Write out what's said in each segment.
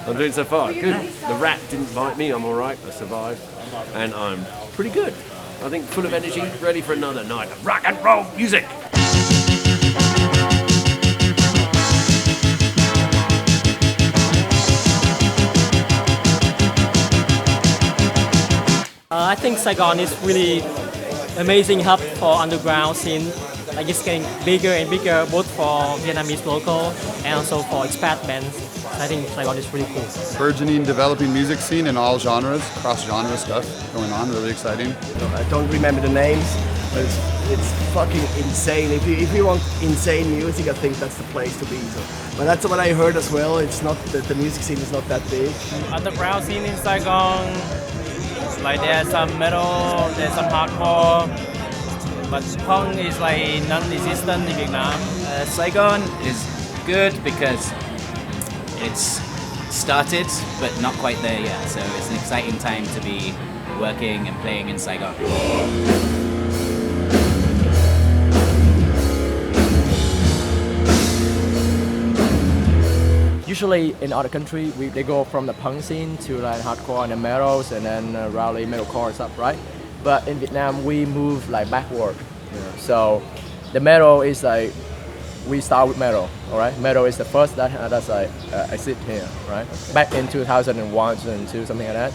I'm doing so far. Good. The rat didn't bite me. I'm all right. I survived, and I'm pretty good. I think full of energy, ready for another night of rock and roll music. I think Saigon is really amazing hub for underground scene. Like it's getting bigger and bigger, both for Vietnamese local and also for expat bands. I think Saigon is really cool. Burgeoning, developing music scene in all genres, cross-genre stuff going on, really exciting. I don't remember the names, but it's fucking insane. If you want insane music, I think that's the place to be. So, but that's what I heard as well. It's not that the music scene is not that big. Underground scene in Saigon, like there's some metal, there's some hardcore, but punk is like non-existent in Vietnam. Saigon is good because it's started, but not quite there yet. So it's an exciting time to be working and playing in Saigon. Usually in other countries, they go from the punk scene to like hardcore and the metals and then rally metalcore stuff, right? But in Vietnam, we move like backward. So the metal is like, we start with metal, all right? Metal is the first that's like exit here, right? Back in 2001, 2002, something like that.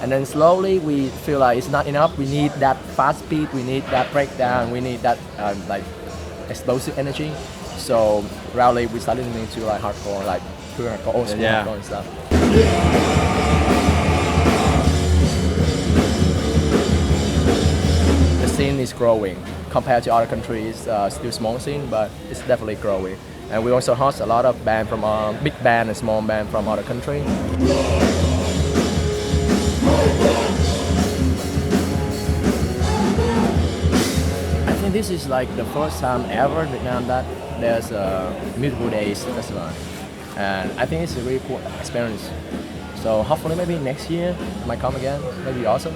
And then slowly we feel like it's not enough. We need that fast beat, we need that breakdown, we need that like explosive energy. So rally, we started listening to like hardcore, like pure hardcore, old school hardcore and stuff. The scene is growing. Compared to other countries, still small scene, but it's definitely growing. And we also host a lot of band from big band and small band from other countries. I think this is like the first time ever in Vietnam that there's a Musical Days festival, and I think it's a really cool experience. So hopefully maybe next year it might come again. That'd be awesome.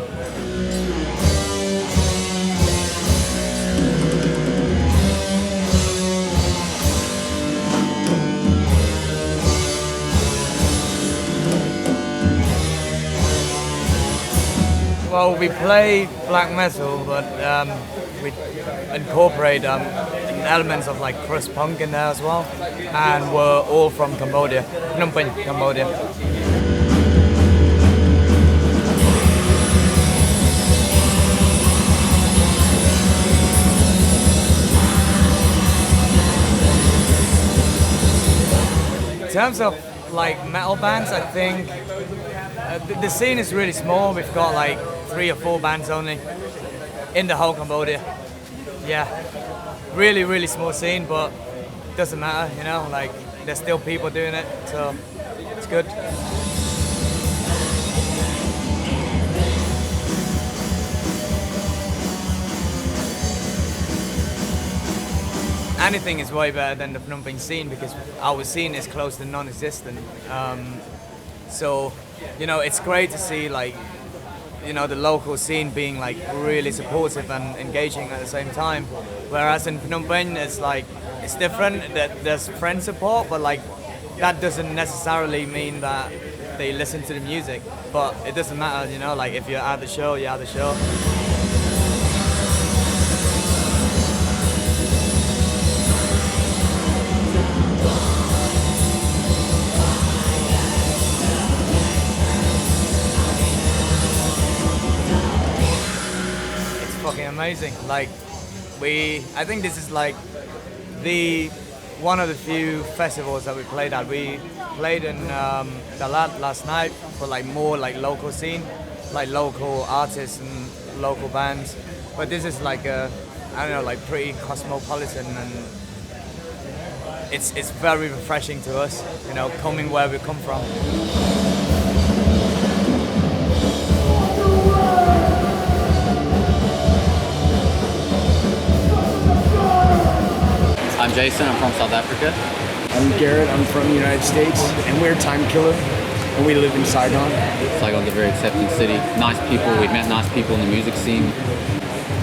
Well, we play black metal, but we incorporate elements of like crust punk in there as well. And we're all from Cambodia, Phnom Penh, Cambodia. In terms of like metal bands, I think the scene is really small. We've got like 3 or 4 bands only in the whole Cambodia. Yeah, really, really small scene, but doesn't matter, you know, like there's still people doing it, so it's good. Anything is way better than the Phnom Penh scene because our scene is close to non-existent. So, you know, it's great to see like, you know, the local scene being like really supportive and engaging at the same time. Whereas in Phnom Penh, it's like, it's different, that there's friend support, but like, that doesn't necessarily mean that they listen to the music. But it doesn't matter, you know, like if you're at the show, you're at the show. Amazing. Like I think this is like one of the few festivals that we played at. We played in Dalat last night for like more like local scene, like local artists and local bands. But this is like I don't know, like pretty cosmopolitan, and it's very refreshing to us, you know, coming where we come from. I'm Jason, I'm from South Africa. I'm Garrett, I'm from the United States, and we're Time Killer, and we live in Saigon. Saigon's a very accepting city. Nice people, we've met nice people in the music scene.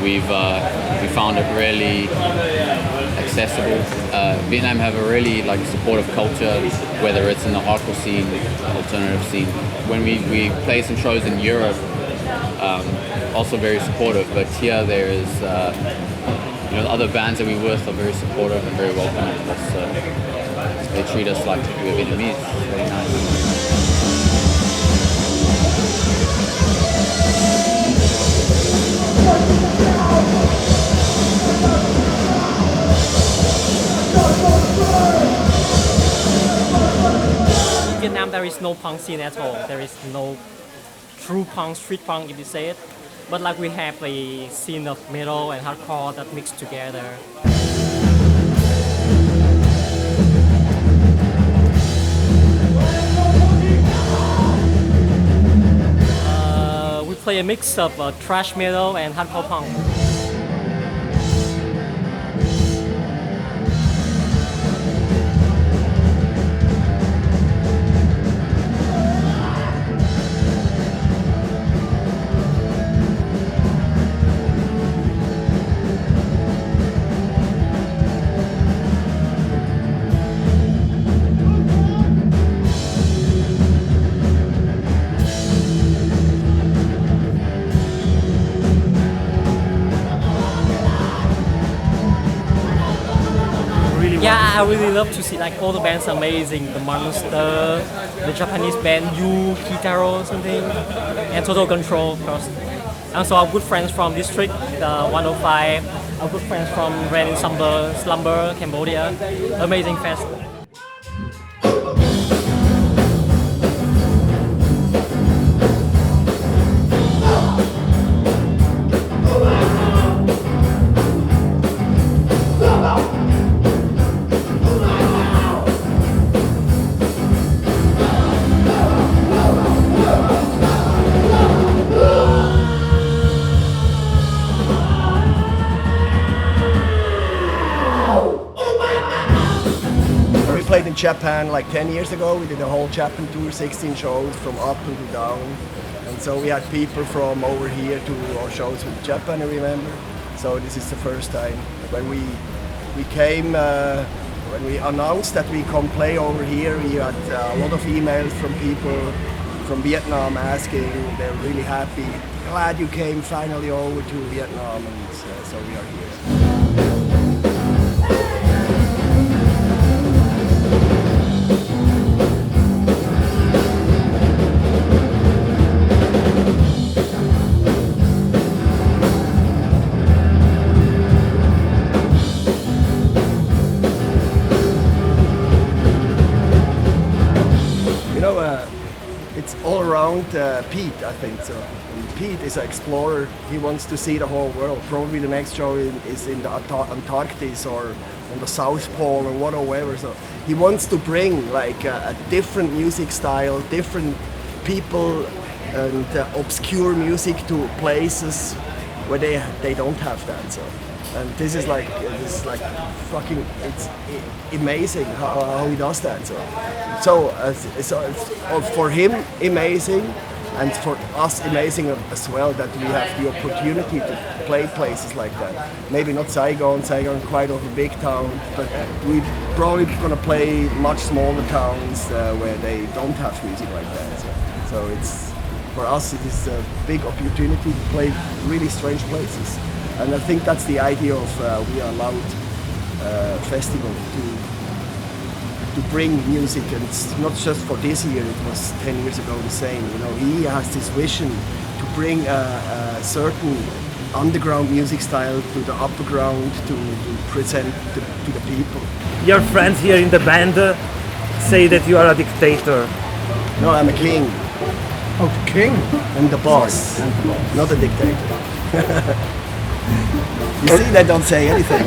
We found it really accessible. Vietnam have a really like supportive culture, whether it's in the hardcore scene, alternative scene. When we play some shows in Europe, also very supportive. But here there is, you know, the other bands that we with are very supportive and very welcoming to us. So they treat us like we're Vietnamese. It's very nice. In Vietnam, there is no punk scene at all. There is no true punk, street punk, if you say it. But like we have a scene of metal and hardcore that mix together. We play a mix of thrash metal and hardcore punk. Yeah, I really love to see like all the bands are amazing. The Monster, the Japanese band Yu, Kitaro or something, and Total Control of course. And so our good friends from District, the 105, our good friends from Ren in Slumber, Cambodia. Amazing fest. We played in Japan like 10 years ago. We did a whole Japan tour, 16 shows from up and down. And so we had people from over here to our shows with Japan, I remember. So this is the first time. When we came, when we announced that we come play over here, we had a lot of emails from people from Vietnam asking, they're really happy. Glad you came finally over to Vietnam, and so we are here. It's all around Pete, I think so. And Pete is an explorer. He wants to see the whole world. Probably the next show is in the Antarctic or on the South Pole or whatever. So he wants to bring like a different music style, different people, and obscure music to places where they don't have that. So. And this is like fucking, it's amazing how he does that. So it's for him amazing, and for us amazing as well that we have the opportunity to play places like that. Maybe not Saigon quite of a big town, but we're probably gonna play much smaller towns where they don't have music like that. So it's, for us it is a big opportunity to play really strange places. And I think that's the idea of We Are Loud festival, to bring music, and it's not just for this year, it was 10 years ago the same. You know, he has this vision to bring a certain underground music style to the upper ground to present to the people. Your friends here in the band say that you are a dictator. No, I'm a king. Oh, king? I'm the boss, not a dictator. You see, they don't say anything.